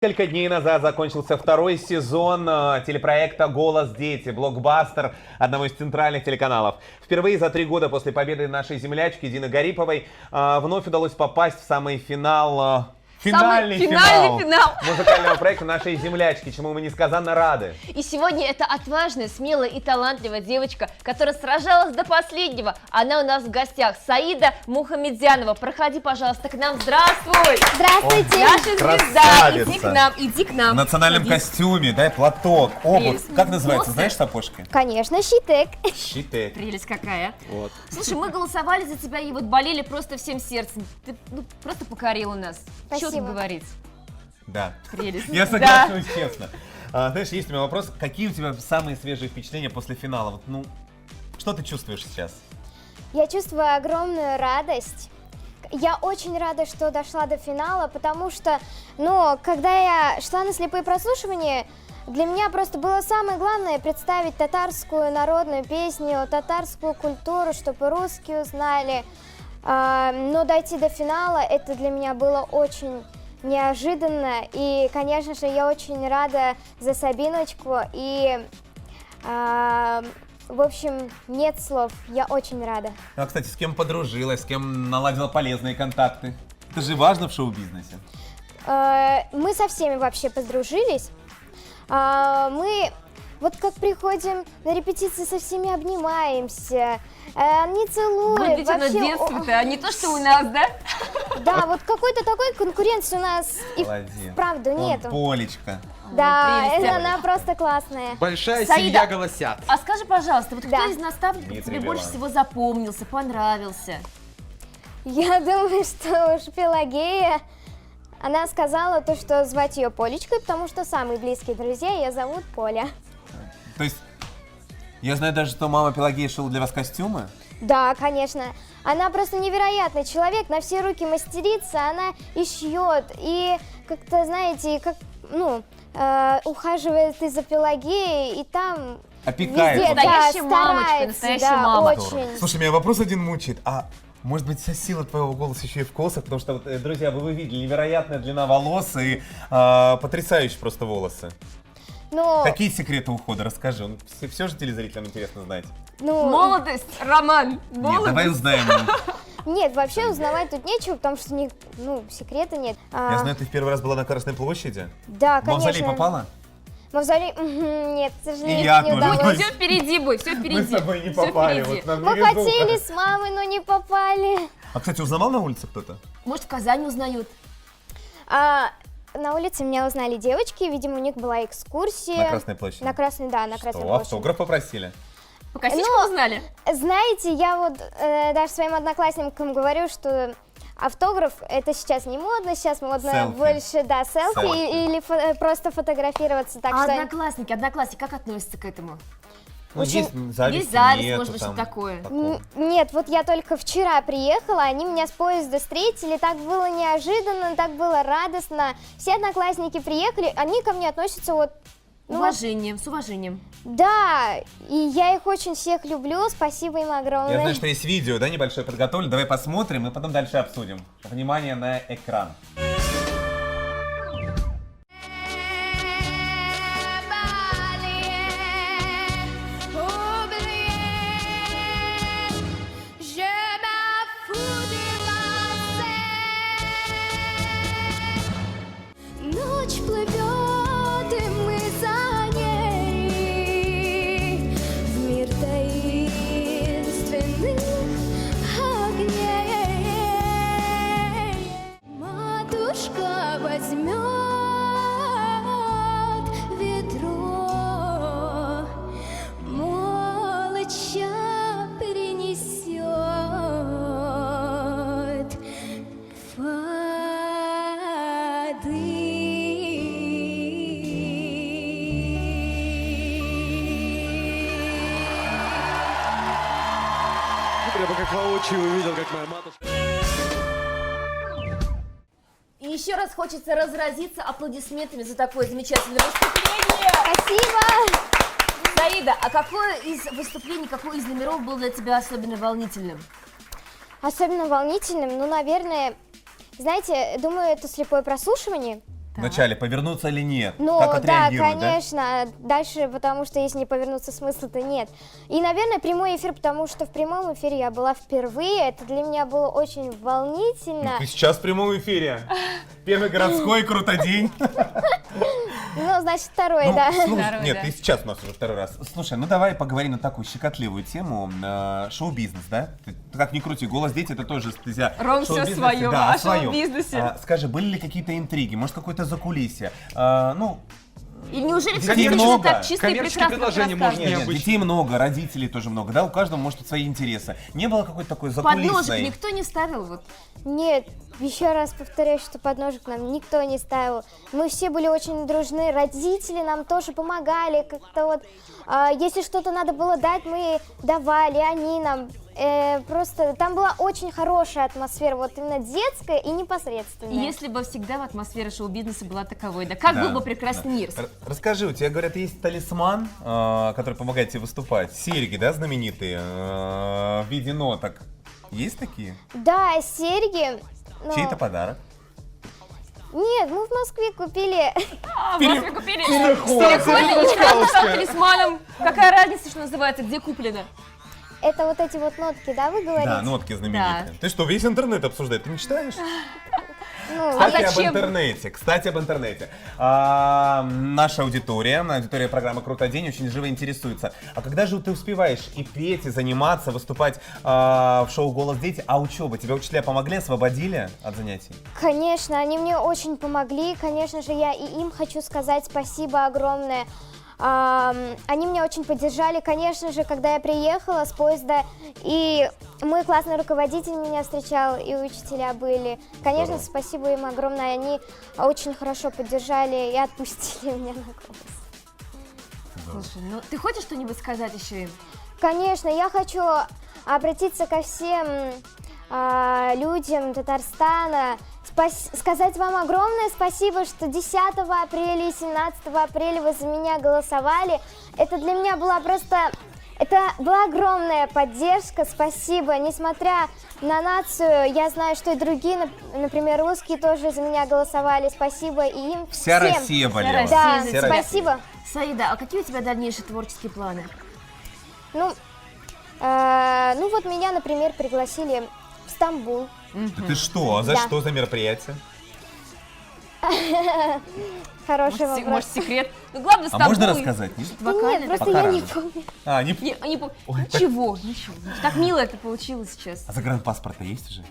Несколько дней назад закончился второй сезон телепроекта «Голос дети», блокбастер одного из центральных телеканалов. Впервые за 3 года после победы нашей землячки Дины Гариповой вновь удалось попасть в самый финал. Финальный финал музыкального проекта нашей землячки, чему мы несказанно рады. И сегодня это отважная, смелая и талантливая девочка, которая сражалась до последнего. Она у нас в гостях. Саида Мухамедзянова. Проходи, пожалуйста, к нам. Здравствуй! Здравствуйте! Наша звезда. Иди к нам, иди к нам. В национальном костюме, дай платок, обувь. Прелесть. Как называется, Носы. знаешь сапожки? Конечно, щитек. Щиты. Прелесть какая. Вот. Слушай, мы голосовали за тебя и вот болели просто всем сердцем. Ты просто покорила нас. Что Спасибо. тут говорить? Да. Прелесть. Я соглашусь, честно. Знаешь, есть у меня вопрос. Какие у тебя самые свежие впечатления после финала? Вот, ну, что ты чувствуешь сейчас? Я чувствую огромную радость. Я очень рада, что дошла до финала, потому что, когда я шла на слепые прослушивания, для меня просто было самое главное представить татарскую народную песню, татарскую культуру, чтобы русские узнали. Но дойти до финала, это для меня было очень неожиданно. И, конечно же, я очень рада за Сабиночку. И, в общем, нет слов. Я очень рада. А, кстати, с кем подружилась, с кем наладила полезные контакты? Это же важно в шоу-бизнесе. Мы со всеми вообще подружились. Мы вот как приходим на репетиции, со всеми обнимаемся, не целуют. Вот ведь на детстве-то, а не то, что у нас, да? Да, вот какой-то такой конкуренции у нас и Молодец. вправду Вон, нету. Полечка. Да, прелесть. она просто классная. Большая Саида. семья голосят. А скажи, пожалуйста, вот Да. кто из наставников Дмитрий тебе больше Билан. всего запомнился, понравился? Я думаю, что уж Пелагея, она сказала то, что звать ее Полечкой, потому что самые близкие друзья ее зовут Поля. То есть, я знаю даже, что мама Пелагеи шила для вас костюмы. Да, конечно. Она просто невероятный человек, на все руки мастерица, она и шьет, и как-то, знаете, ухаживает и за Пелагеей, и там Опекает. везде, Настоящая да, мамочка, старается, настоящая да, мама. очень. Слушай, меня вопрос один мучает. А может быть, вся сила твоего голоса еще и в косах? Потому что, вот, друзья, вы видели, невероятная длина волос и потрясающие просто волосы. Но, Какие секреты ухода? Расскажи. Все же телезрителям интересно знать. Молодость, Роман, Нет, молодость. давай узнаем. нет, вообще узнавать тут нечего, потому что секрета нет. Я знаю, ты в первый раз была на Красной площади. Да, В Мавзолей конечно. попала? Мавзолей? Нет, к сожалению, И я не тоже. удалось. Все впереди, Бой, все впереди. Мы с тобой не Всё попали. впереди. Вот нам Мы не везло. хотели с мамой, но не попали. А, кстати, узнавал на улице кто-то? Может, в Казани узнают. На улице меня узнали девочки, видимо, у них была экскурсия. На Красной площади? На Красной, да, на Красной Что, площади. автограф попросили? По косичкам узнали? Знаете, я вот даже своим одноклассникам говорю, что автограф это сейчас не модно, сейчас модно Селфи. больше, да, селфи Селфи. или просто фотографироваться. Так А что одноклассники, как относятся к этому? Ну, Очень- есть зависть, Есть зависть, нету может быть, там что такое. такого. Нет, вот я только вчера приехала, они меня с поезда встретили, так было неожиданно, так было радостно. Все одноклассники приехали, они ко мне относятся вот, Уважением, с уважением. да, и я их очень всех люблю, спасибо им огромное. Я знаю, что есть видео, да, небольшое подготовлено. Давай посмотрим и потом дальше обсудим. Внимание на экран. Ночь плывет, и мы за ней в мир таинственных огней. Матушка возьмет ведро, молча принесет Я бы как воочию увидел, как моя матушка. И еще раз хочется разразиться аплодисментами за такое замечательное выступление. Спасибо! Саида, а какое из выступлений, какой из номеров был для тебя особенно волнительным? Особенно волнительным, наверное, знаете, думаю, это слепое прослушивание. вначале, повернуться или нет? Ну, Как да, отреагируют, конечно. Дальше, потому что если не повернуться, смысла-то нет. И, наверное, прямой эфир, потому что в прямом эфире я была впервые. Это для меня было очень волнительно. Ты сейчас в прямом эфире. Первый городской, круто день. Ну, значит, второй, Ну, да. слушай, Второй, нет, да. ты сейчас у нас уже второй раз. Слушай, ну давай поговорим на такую щекотливую тему. Шоу-бизнес, да? Ты как ни крути, «Голос дети» — это тоже стезя. Ром, всё шоу-бизнеса. своё, Да, о своё. шоу-бизнесе. Скажи, были ли какие-то интриги, может, какое-то закулисье? И неужели все Детей девочки много. так чисто и Коммерческие прекрасно предложения рассказывают? можно Нет, необычно. детей много, родителей тоже много, да? У каждого, может, свои интересы. Не было какой-то такой Подножек закулисной? никто не ставил, вот. Нет, еще раз повторяю, что подножек нам никто не ставил. Мы все были очень дружны, родители нам тоже помогали, как-то вот, если что-то надо было дать, мы давали, они нам. Просто там была очень хорошая атмосфера, вот именно детская и непосредственная. Если бы всегда в атмосфере шоу-бизнеса была таковой, да как Да, был бы прекрасен мир. Расскажи, у тебя, говорят, есть талисман, который помогает тебе выступать. Серьги, да, знаменитые, в виде ноток. Есть такие? Да, серьги. но- Чей-то подарок? Нет, мы в Москве купили. А, в Москве купили. Переход, Переход стал талисманом. Какая разница, что называется, где куплено? Это вот эти вот нотки, да, вы говорите? Да, нотки знаменитые. Да. Ты что, весь интернет обсуждает? Ты не читаешь? Ну, Кстати, об зачем? интернете. Наша аудитория программы «Крутой день» очень живо интересуется. А когда же ты успеваешь и петь, и заниматься, выступать в шоу «Голос дети», а учеба? Тебя учителя помогли, освободили от занятий? Конечно, они мне очень помогли. Конечно же, я и им хочу сказать спасибо огромное. Они меня очень поддержали. Конечно же, когда я приехала с поезда, и мой классный руководитель меня встречал, и учителя были. Конечно, Здорово. спасибо им огромное. Они очень хорошо поддержали и отпустили меня на голос. Слушай, ну ты хочешь что-нибудь сказать еще им? Конечно, я хочу обратиться ко всем людям Татарстана, сказать вам огромное спасибо, что 10 апреля и 17 апреля вы за меня голосовали. Это для меня была это была огромная поддержка, спасибо. Несмотря на нацию, я знаю, что и другие, например, русские тоже за меня голосовали, спасибо и им Вся всем. Россия болела. Да, Россия Вся Россия. спасибо. Саида, а какие у тебя дальнейшие творческие планы? Ну вот меня, например, пригласили в Стамбул. Да ты что? А за Да. что за мероприятие? Хороший вопрос. Может, секрет? Ну, главное, с А тобой. можно рассказать? Нет? Да Вокальный нет, просто Пока я не рано. помню. Ничего. Так мило это получилось сейчас. А загранпаспорта есть уже?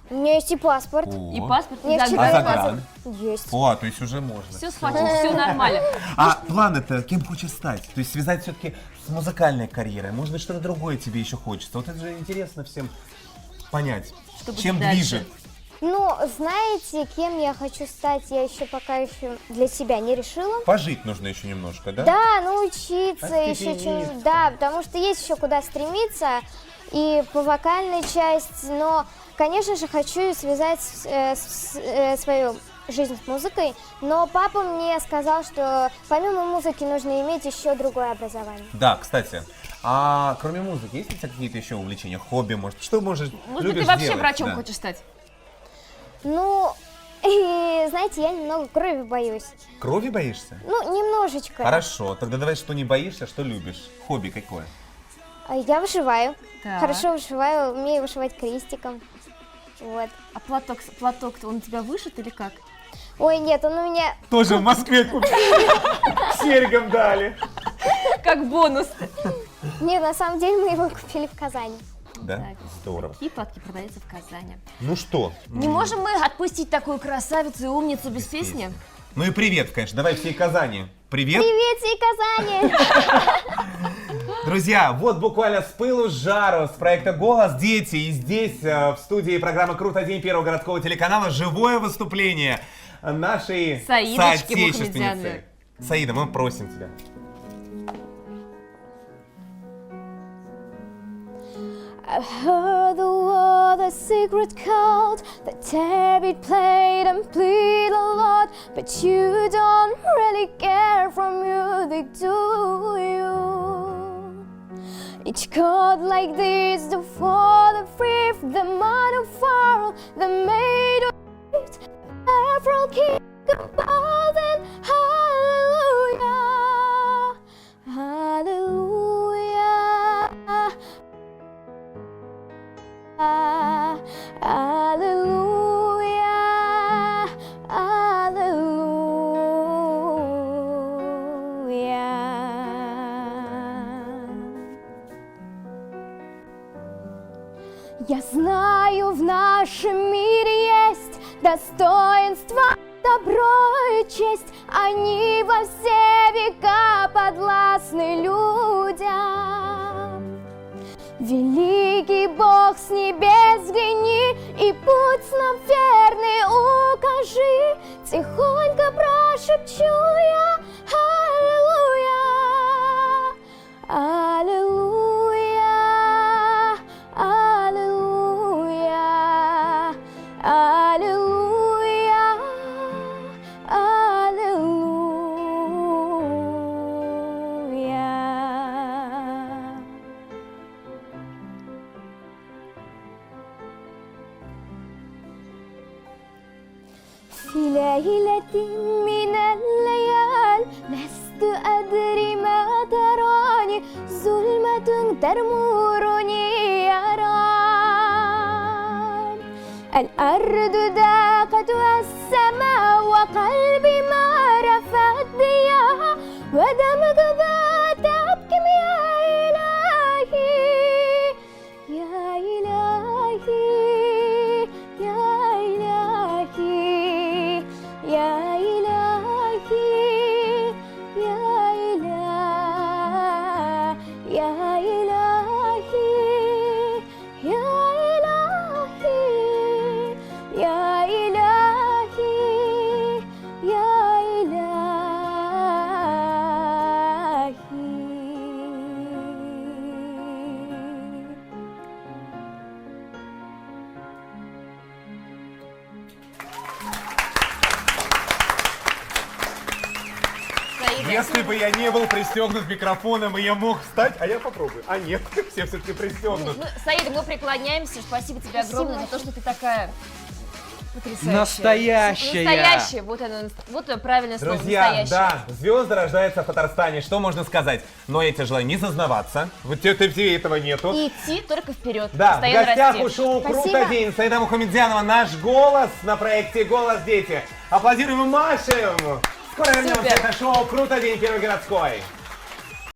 У меня есть и паспорт. И паспорт, Мне и в А загран. загран? Есть. О, то есть уже можно. Все схватил, все нормально. А планы-то кем хочешь стать? То есть связать все-таки с музыкальной карьерой? Может быть, что-то другое тебе еще хочется? Вот это же интересно всем понять. Что будет Чем дальше? ближе? Ну, знаете, кем я хочу стать, я пока еще для себя не решила. Пожить нужно еще немножко, да? Да, научиться еще Остепениться. чему. Да, потому что есть еще куда стремиться и по вокальной части, но, конечно же, хочу связать свою жизнь с музыкой, но папа мне сказал, что помимо музыки нужно иметь еще другое образование. Да, кстати. А кроме музыки, есть ли у тебя какие-то еще увлечения, хобби, может? Что можешь Может быть, любишь ты вообще делать? врачом Да. хочешь стать? Ну, и, знаете, я немного крови боюсь. Крови боишься? Ну, немножечко. Хорошо, тогда давай, что не боишься, что любишь. Хобби какое? Я вышиваю. Так. Хорошо вышиваю, умею вышивать крестиком. Вот. А платок-то он у тебя вышит или как? Ой, нет, он у меня... Тоже в Москве купили. Серьгам дали. Как бонус. Нет, на самом деле мы его купили в Казани. Да? Так. Здорово. Какие платки продаются в Казани? Ну что? Не можем мы отпустить такую красавицу и умницу без песни? Ну и привет, конечно. Давай всей Казани. Привет. Привет всей Казани! Друзья, вот буквально с пылу с жару с проекта «Голос дети». И здесь, в студии программы «Крутой день» Первого городского телеканала, живое выступление нашей Саидочки соотечественницы. Мухамедзяновой. Саида, мы просим тебя. I heard the war, the secret cult, that David played and plead a lot, but you don't really care from music, do you? Each chord like this, the fourth, the fifth, the minor fall, the major, the Afro king, bold and hallelujah, hallelujah, hallelujah, hallelujah. Я знаю, в нашем мире есть достоинство, добро и честь. Они во все века подвластны людям. Великий Бог с небес взгляни и путь нам верный укажи. Тихонько прошепчу я: аллилуйя, аллилуйя, аллилуйя, аллилуйя, аллилуйя. في ليلة من الليال لست أدري ما تراني، ظلمة ترمرني يران. الأرض ضاقت والسماء وقلبي ما رفعت ضياها، ودمك بات أبكم يا إلهي، يا إلهي، يا إلهي، يا إلهي، يا إله، يا إلهي، يا إلهي، يا إلهي، يا إلهي. Саида. Если бы я не был пристегнут микрофоном, и я мог встать, а я попробую. А нет, все все-таки пристегнуты. Ну, Саида, мы преклоняемся. Спасибо тебе огромное за то, что ты такая потрясающая. Настоящая. Настоящая. Вот оно, вот правильное слово. Друзья, Настоящая. да, звезды рождаются в Татарстане, что можно сказать? Но я тебе желаю не зазнаваться, вот тебе этого нету. И идти только вперед. Да, в постоянно гостях расти. у шоу Спасибо. «Круто день» Саида Мухамедзянова, наш голос на проекте «Голос дети». Аплодируем и машем! Скоро вернемся, Супер. это шоу «Круто день» Первый городской.